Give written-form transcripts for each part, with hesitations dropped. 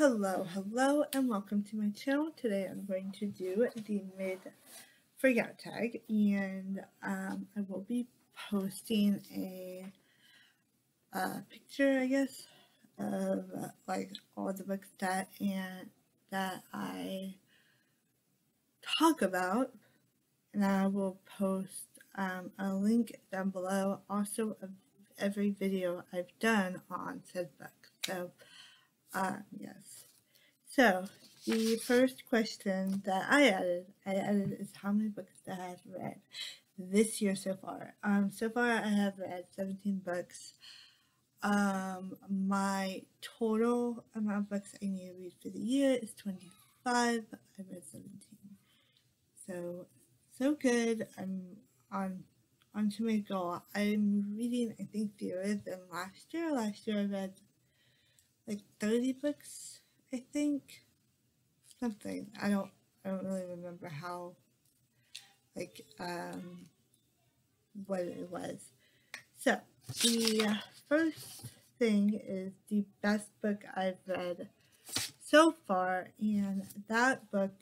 Hello, and welcome to my channel. Today I'm going to do the mid-freakout tag, and I will be posting a picture, I guess, of like all the books that I talk about, and I will post a link down below, also of every video I've done on said book. So, yes. So, the first question that I added is how many books that I've read this year so far. So far I have read 17 books. My total amount of books I need to read for the year is 25. I read 17. So good. I'm on to my goal. I'm reading, I think, fewer than last year. Last year I read like 30 books, I think. Something. I don't really remember how, like, what it was. So, the first thing is the best book I've read so far, and that book,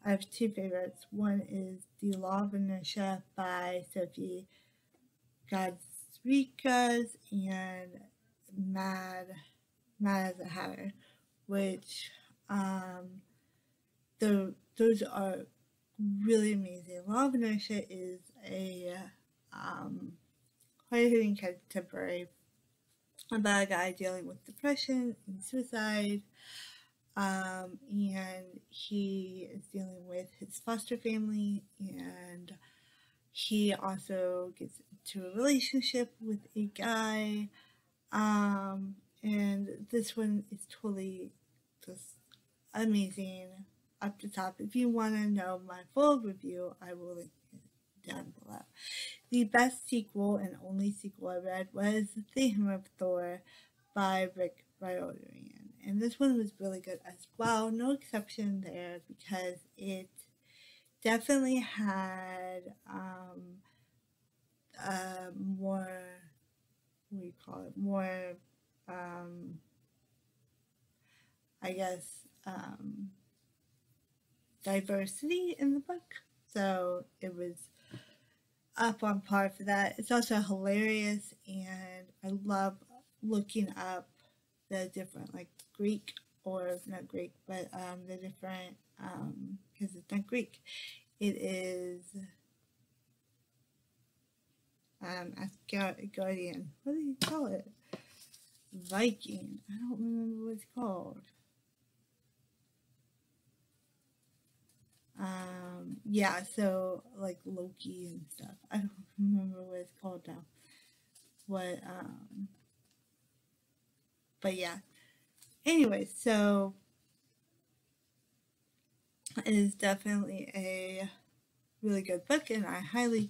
I have two favorites. One is The Law of Inertia by Sophie Godesrikas and Mad as a Hatter, which those are really amazing. Law of Inertia is a hard-hitting contemporary about a guy dealing with depression and suicide, and he is dealing with his foster family, and he also gets into a relationship with a guy, and this one is totally just amazing, up the top. If you want to know my full review, I will link it down below. The best sequel and only sequel I read was The Hammer of Thor by Rick Riordan, and this one was really good as well. No exception there, because it definitely had more, what do you call it, more I guess diversity in the book, so it was up on par for that. It's also hilarious, and I love looking up the different, like, Greek, or not Greek, but the different, because it's not Greek, it is Asgardian. What do you call it? Viking. I don't remember what it's called. Yeah, so like Loki and stuff. I don't remember what it's called now. But yeah. Anyway, so it is definitely a really good book, and I highly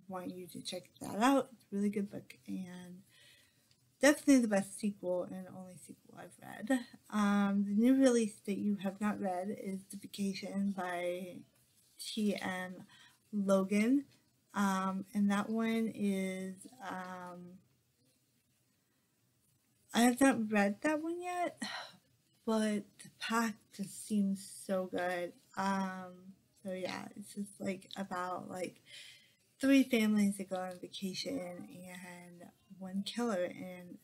want you to check that out. It's a really good book, and definitely the best sequel and only sequel I've read. The new release that you have not read is The Vacation by T.M. Logan, and that one is, I have not read that one yet, but the pack just seems so good. So yeah, it's just like about like 3 families that go on vacation and one killer, and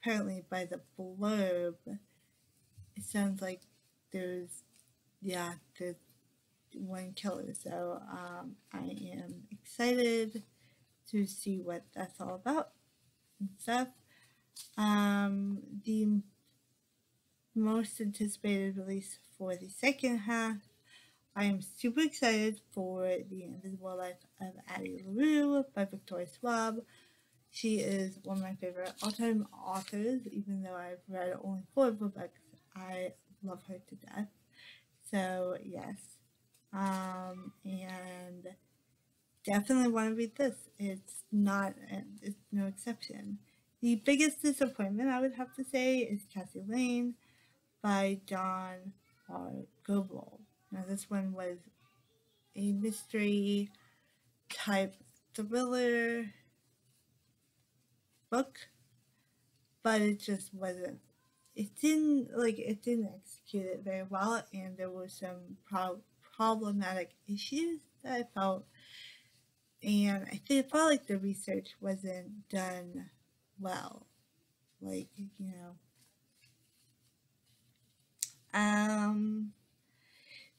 apparently by the blurb it sounds like there's one killer, so I am excited to see what that's all about and stuff. The most anticipated release for the second half, I am super excited for The Invisible Life of Addie LaRue by Victoria Schwab. She is one of my favorite all-time authors. Even though I've read only 4 of her books, I love her to death. So yes, and definitely want to read this. It's no exception. The biggest disappointment, I would have to say, is Cassie Lane by John R. Goble. Now, this one was a mystery type thriller, book, but it just wasn't. It didn't execute it very well, and there were some problematic issues that I felt, and I felt like the research wasn't done well. Like,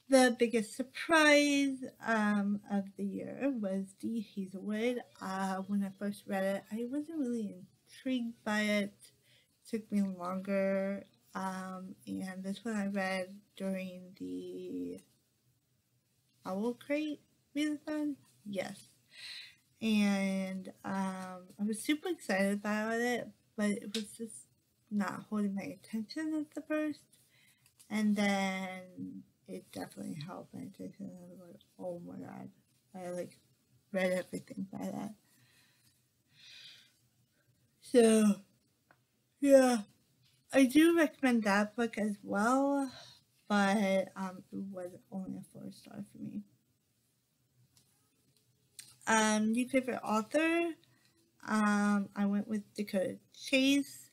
the biggest surprise of the year was the Hazelwood. When I first read it, I wasn't really intrigued by it. It took me longer, and this one I read during the Owl Crate readathon. Yes. And I was super excited about it, but it was just not holding my attention at the first. And then it definitely held my attention. I was like, oh my god. I read everything by that. So, yeah. I do recommend that book as well, but it was only a 4-star for me. New favorite author? I went with Dakota Chase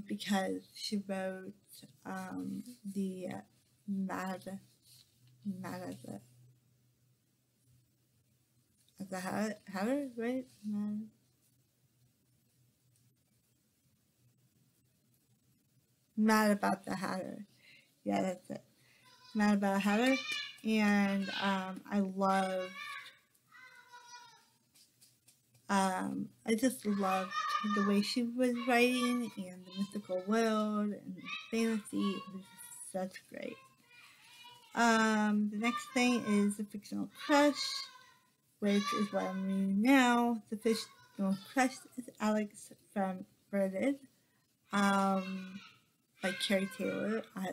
because she wrote the Mad as a Hatter, right? Mad About the Hatter. Yeah, that's it. Mad About Hatter. And I just loved the way she was writing and the mythical world and the fantasy. It was just such great. The next thing is The Fictional Crush, which is what I'm reading now. The Fictional Crush is Alex from Birded, by Keary Taylor. I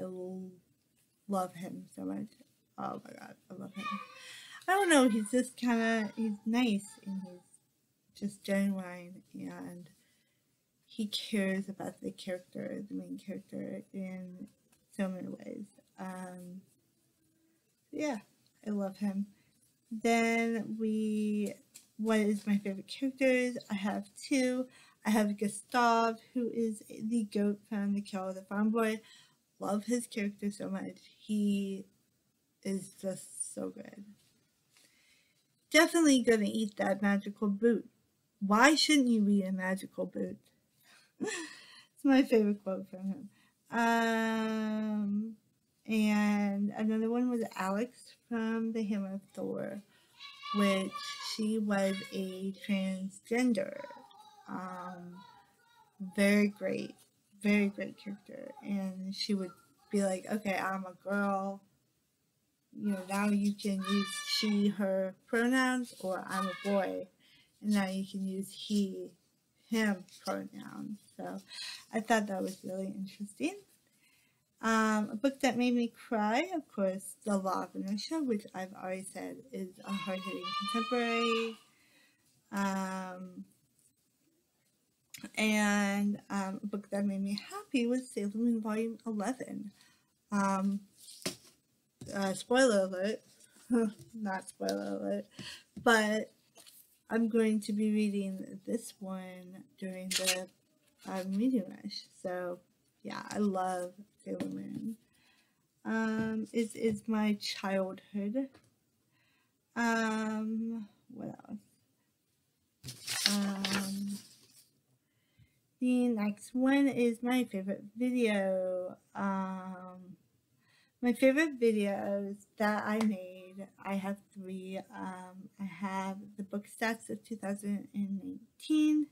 love him so much. Oh my god, I love him. I don't know, he's just he's nice, and he's just genuine, and he cares about the main character, in so many ways. Yeah, I love him. Then what is my favorite characters? I have two. I have Gustav, who is the goat from The Kill of the Farm Boy. Love his character so much. He is just so good. Definitely gonna eat that magical boot. Why shouldn't you eat a magical boot? It's my favorite quote from him. And another one was Alex from The Hammer of Thor, which she was a transgender. Very great character. And she would be like, okay, I'm a girl. Now you can use she, her pronouns, or I'm a boy. And now you can use he, him pronouns. So I thought that was really interesting. A book that made me cry, of course, The Law of Inertia, which I've already said is a hard-hitting contemporary. And a book that made me happy was Sailor Moon Volume 11. Spoiler alert. Not spoiler alert. But I'm going to be reading this one during the reading rush. So, yeah, I love Sailor Moon. It is my childhood. What else? The next one is my favorite video. My favorite videos that I made, I have 3. I have the book stats of 2019.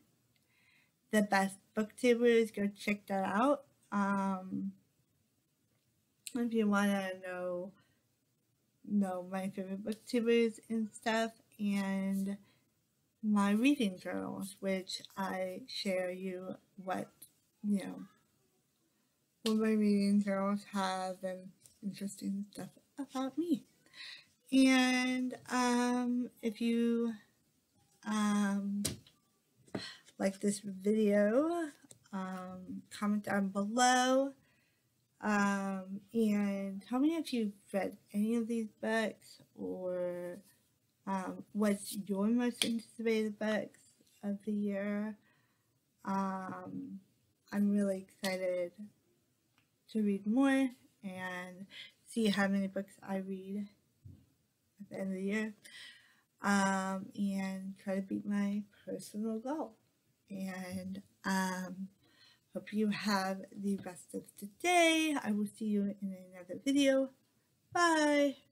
The best Booktubers, go check that out. If you want to know my favorite Booktubers and stuff, and my reading journals, which I share you what my reading journals have and interesting stuff about me. And if you like this video, comment down below, and tell me if you've read any of these books, or what's your most anticipated books of the year. I'm really excited to read more and see how many books I read at the end of the year, and try to beat my personal goal. And hope you have the rest of the day. I will see you in another video. Bye!